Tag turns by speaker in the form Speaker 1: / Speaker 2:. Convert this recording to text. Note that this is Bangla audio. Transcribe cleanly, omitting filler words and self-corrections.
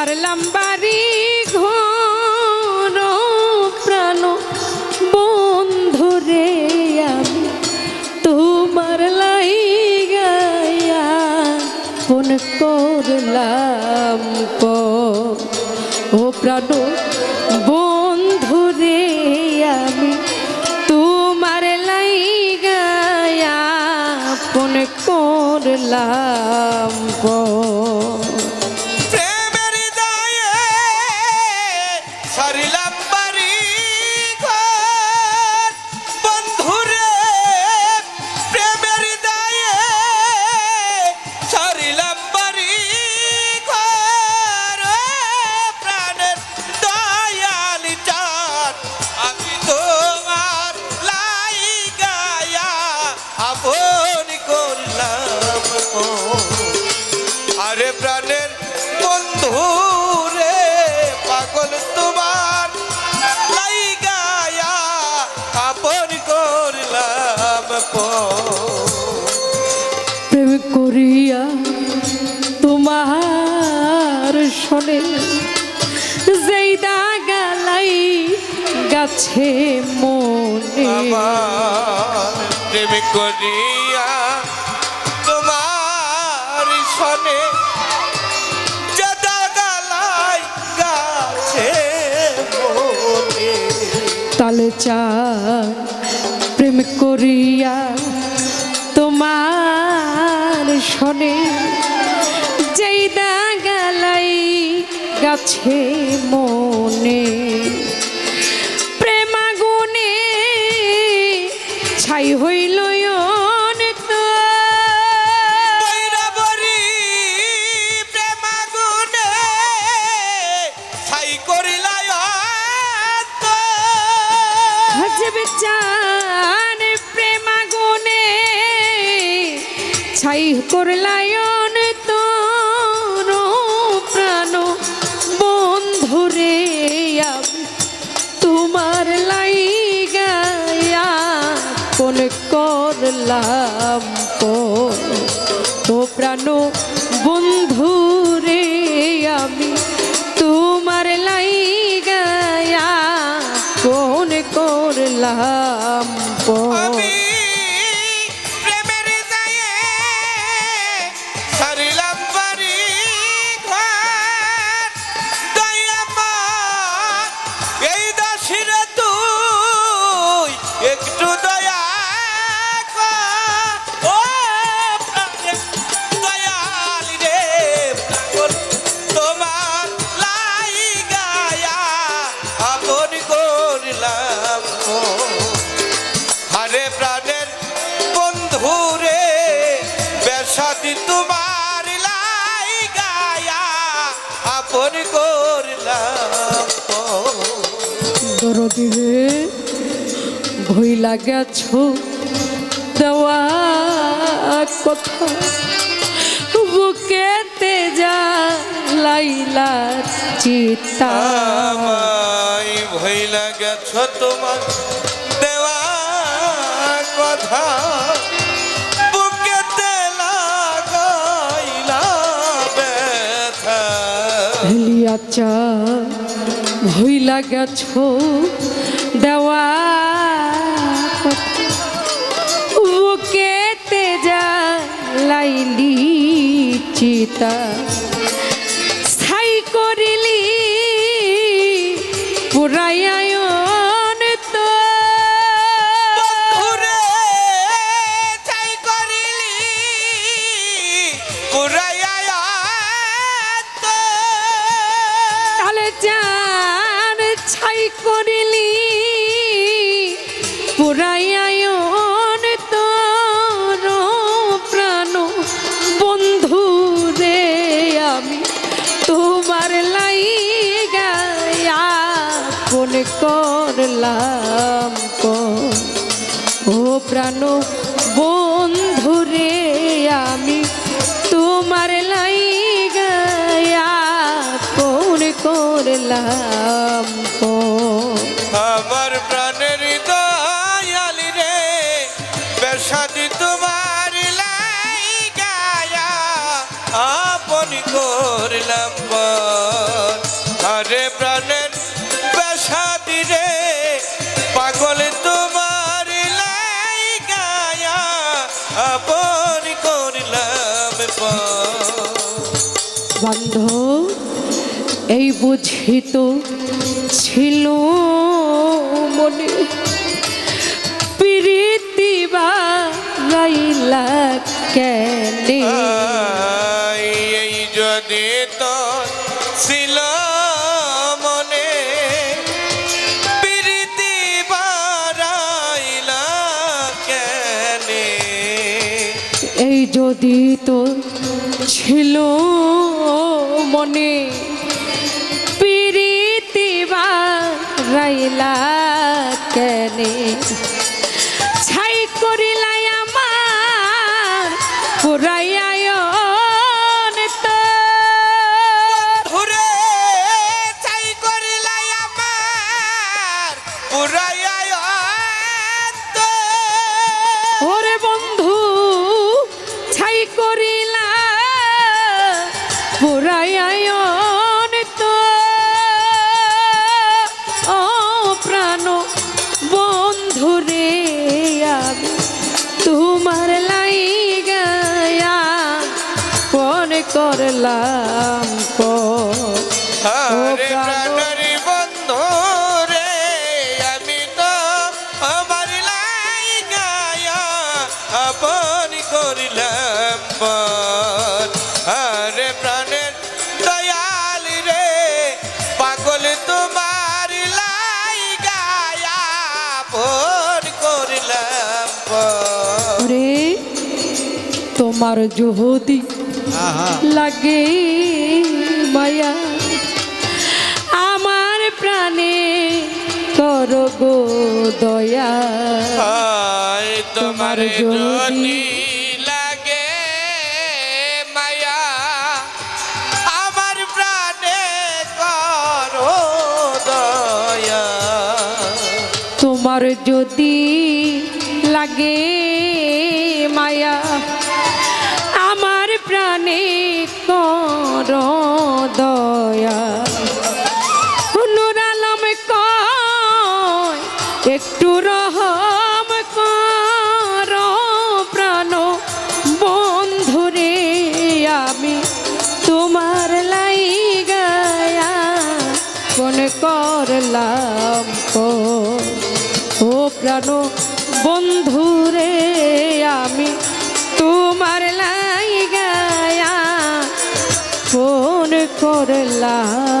Speaker 1: ছাড়লাম বাড়ি ঘর প্রাণ বন্ধুরে আমি তোমার লাইগা ফোন করলাম ও প্রাণ বন্ধুরে আমি তোমার লাইগা ফোন করলাম
Speaker 2: আরে প্রাণের বন্ধু রে পাগল তোমার লাইগায়া আপন করলাম
Speaker 1: প্রেম করিয়া তোমার শোনে যেই দাগালাই গাছে মনে
Speaker 2: আমার প্রেম করিয়া তোমার শোনে
Speaker 1: তালে চার প্রেম করিয়া তোমার শোনে যেই দাগালাই গাছে মনে প্রেমাগুনে ছাই হইল প্রেমাগুনে ছাই করলায়ন তোর প্রাণ বন্ধুরে আমি তোমার লাইগা কোন করলাম ও প্রাণ বন্ধুরে আমি তোমার লাইগা কোন করলাম
Speaker 2: আমি প্রেমের দায়ে ছাড়লাম বাড়ি ঘর দয়াময় এই দাসিরে তুই একটু দয়া কর ও দয়ালি রে পাগল তোমার লাইগায়া আপন করলাম আরে প্রাণের বন্ধু রে বেশাদি তোমার লাইগায়া আপন করলাম
Speaker 1: দরদি রে ভইলা গেছো দেওয়া কথা বুকেতে যা লাইলা চিতা
Speaker 2: আমায় ভইলা গেছো তোমার দেওয়া কথা বুকেতে লাগাইলা ব্যথা
Speaker 1: লিয়াচা ভইলা গেছো দেওয়া বুকেতে যা লাইলি চিতা ছাই করিলি পুরায়ন তো
Speaker 2: বন্ধুরে ছাই করিলি পুরাইয়া তো
Speaker 1: তালে জান ছাই করিলি পুরায়ন তোর প্রাণ বন্ধু রে আমি তোমার লাইগা কোন করলাম ও প্রাণ বন্ধু রে আমি তোমার লাইগা কোন করলাম
Speaker 2: আমার প্রাণের দয়ালি রে বেশাদি তোমার লাইগায়া আপন করলাম আপন করিলাম পর।
Speaker 1: বান্ধব এই বুঝিত ছিল মনে প্রীতি বাড়াইলা কেনে
Speaker 2: এই যদি তো ছিল মনে প্রীতি বাড়াইলা কেনে
Speaker 1: এই যদি তো ছিল মনে প্রীতি বাড়াইলা কেনে ছাই করিলাই আমার পুরাইয়ায়ন তো
Speaker 2: ঘুরে চাই করিলাই আমার পুরাইয়া তো
Speaker 1: ওরে বন্ধু ছাই করিলা পুরাইয়ায়ন তো ও প্রাণ বন্ধু রে আমি তোমার লাইগায়া কোন করলাম
Speaker 2: আরে প্রাণের বন্ধু রে আমি তো আমার লাইগায়া আপন করিলাম পর। আরে প্রাণের দয়াল রে পাগল তোমার লাইগায়া আপন করিলাম পর।
Speaker 1: রে তোমার যদি লাগে মায়া আমার প্রাণে কর গো দয়া
Speaker 2: হায় তোমার যদি লাগে মায়া আমার প্রাণে করো দয়া।
Speaker 1: তোমার যদি লাগে মায়া আমার প্রাণে কর দয়া নুর আলম কয় একটু রহম কর প্রাণ বন্ধুরে আমি তোমার লাইগায়া কোন করলাম ও প্রাণ বন্ধুরে আমি তোমার লাইগায়া ফোন করলাম